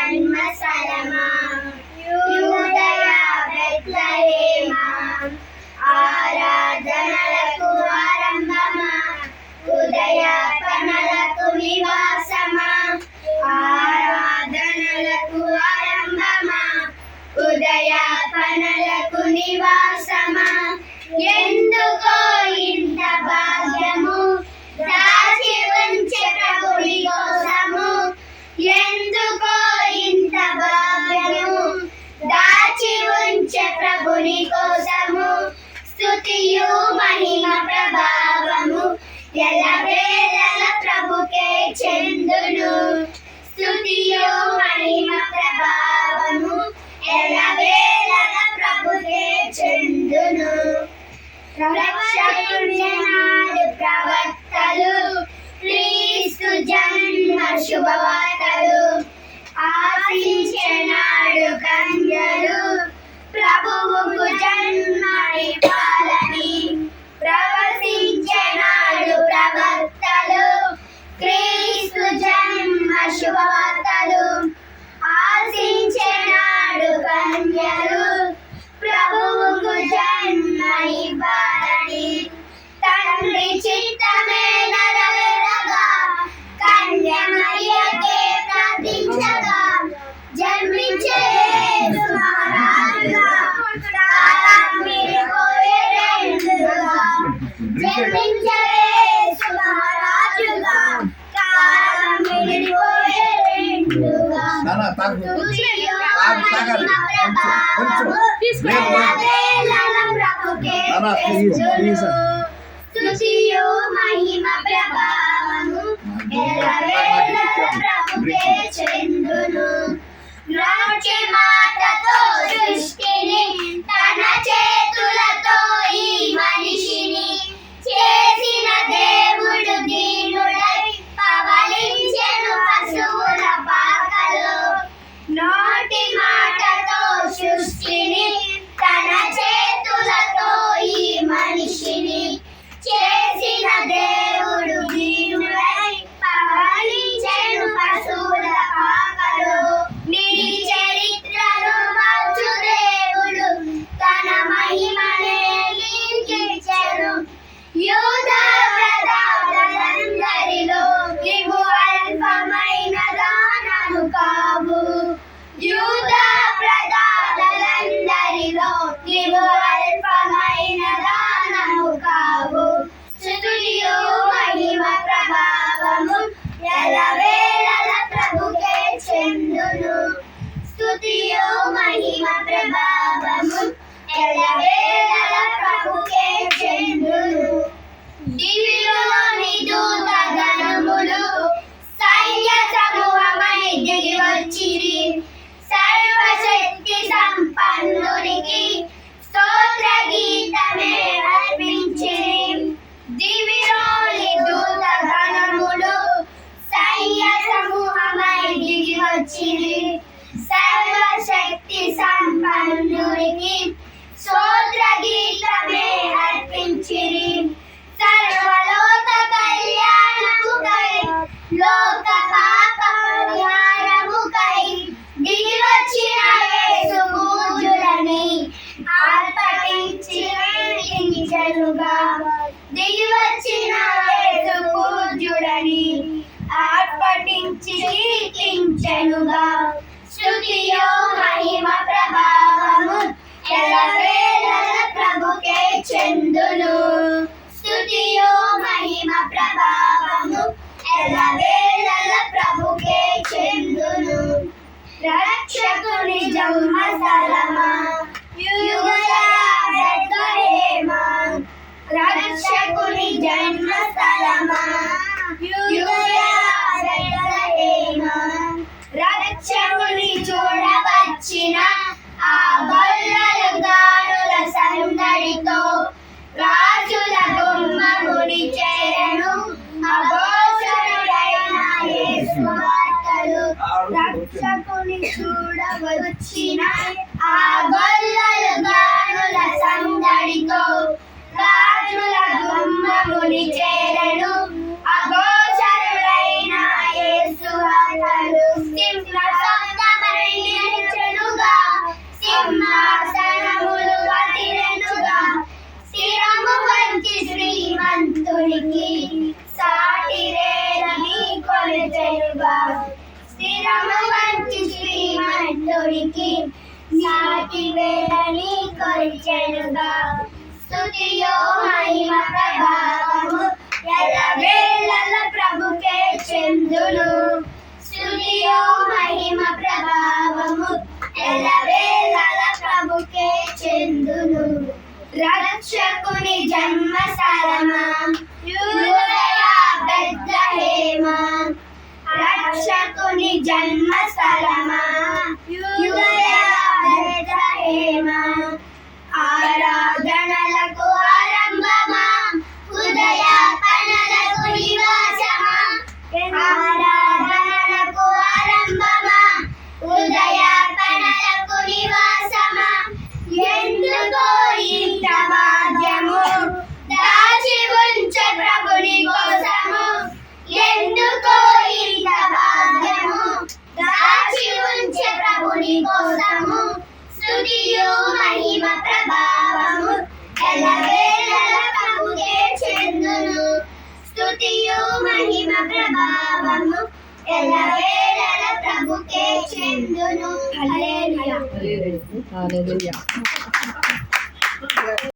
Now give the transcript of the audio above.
జన్మస్థలమా యూదయ బెత్లెహేమా ఆరాధనలకు ఆరంభమా ఉదయాపనలకు నివాసమా ఆరాధనలకు ఆరంభమా ఉదయాపనలకు నివాసమా ఎందుకో ఇంత భాగ్యము దాచి ఉంచే ప్రభుని కోసము ఎందుకో ఇంత భాగ్యము దాచి ఉంచే ప్రభుని కోసము స్తుతియు మహిమ ప్రభావము ఎల్లవేళల ప్రభుకే చెందును స్తుతియు మహిమ ప్రభావము ఎల్లవేళల ప్రభుకే చెందును రక్షకుడు ప్రవక్తలు క్రీస్తు జన్మ శుభవార్తలు ఆశించినాడు కన్యలు ప్రభువుకు జన్మ ఇవ్వాలని ప్రవశించినాడు ప్రవక్తలు క్రీస్తు జన్మ శుభవార్తలు ఆశించినాడు కన్యలు ప్రభువుకు జన్మ ఇవ్వాలని తండ్రి చిత్తమే నెరవేరగా కన్య మరియకే ప్రార్థించగా జన్మించే యేసు మహారాజుగా కాలం మిడిపోయే రెండుగా జన్మించే యేసు మహారాజుగా కాలం మిడిపోయే రెండుగా స్తుతియు మహిమ ప్రభావము ఎల్లవేళల ప్రభుకే చెందును రాజ్య మాటతో సృష్టిని తన చేతులతో ఈ మనిషిని చేసిన దేవుడు దీనుడై పవలించెను పశువుల పాకలో నోటి మాటతో సృష్టిని తన చేతులతో ఈ మనిషిని చేసిన దేవుడు దీనుడై పవలించెను పశువుల పాకలో నీ చరిత్రను మార్చు దేవుడు తన మహిమనే లిఖించెను యూదా ప్రధానులందరిలో నీవు అల్పమైన దానము కావు యూదా ప్రధానులందరిలో నీవు అల్పమైన దానము కావు స్తుతియు మహిమ ప్రభావము ఎల్లవేళల ప్రభుకే చెందును స్తుతియు మహిమ ప్రభావము ఎల్లవేళల ప్రభుకే చెందును దివ్యులోని దూత గణములు సైన్య సమూహమై దిగి వచ్చిరి సర్వశక్తి సంపన్నునికి స్తోత్ర గీతమే అర్పించిరి దివ్యులోని దూత గణములు సైన్య సమూహమై దిగి వచ్చిరి సర్వశక్తి సంపన్నునికి స్తోత్ర గీతమే అర్పించిరి సర్వలోక కళ్యాణముకై లోక పాప పరిహారముకై దిగి వచ్చిన యేసు పూజులని ఆర్పటించి వేడించెనుగా దిగి వచ్చిన యేసు పూజుడని ఆర్పటించి కీర్తించెనుగా స్తుతియు మహిమ ప్రభావము ఎల్లవేళల ప్రభుకే చెందును స్తుతియు మహిమ ప్రభావము ఎల్లవేళల ప్రభుకే చెందును రక్షకుని జన్మస్థలమా యూదయ బెత్లెహేమా రక్షకుని జన్మస్థలమా యూదయ బెత్లెహేమా రక్షకుని చూడవచ్చిన ఆ గొల్లలు గానుల సందడితో రాజుల గుమ్మముడి చేరను అఘోషుడైన యేసు వార్తలు రక్షకుని చూడవచ్చిన ఆ గొల్లలు గానుల సందడితో రాజుల గుమ్మముడి చేరను అఘోషుడైన యేసు వార్తలు సింహ వజ్రము వంటి శ్రీమంతుడికి సాటి వేళని కొలిచెనుగా స్తుతియో మహిమ ప్రభావము ఎల్లవేళల ప్రభుకే చెందును స్తుతియో మహిమ ప్రభావము ఎల్లవేళల ప్రభుకే చెందును రక్షకుని జన్మస్థలమా యూదయ బెత్లెహేమా రక్షకుని జన్మస్థలమా యూదయ బెత్లెహేమా ఆరాధనలకు ఆరంభమా ఉదయాపనలకు నివాసమా ఆరాధనలకు ఆరంభమా ఉదయాపనలకు నివాసమా ఎందుకో ఇంత భాగ్యము దాచి ఉంచే ప్రభుని కోసము ఎందుకో ఇంత భాగ్యము దాచి ఉంచే ప్రభుని కోసము స్తుతియు మహిమ ప్రభావము ఎల్లవేళల ప్రభుకే చెందును స్తుతియు మహిమ ప్రభావము ఎల్లవేళల ప్రభుకే చెందును హల్లెలూయా హల్లెలూయా.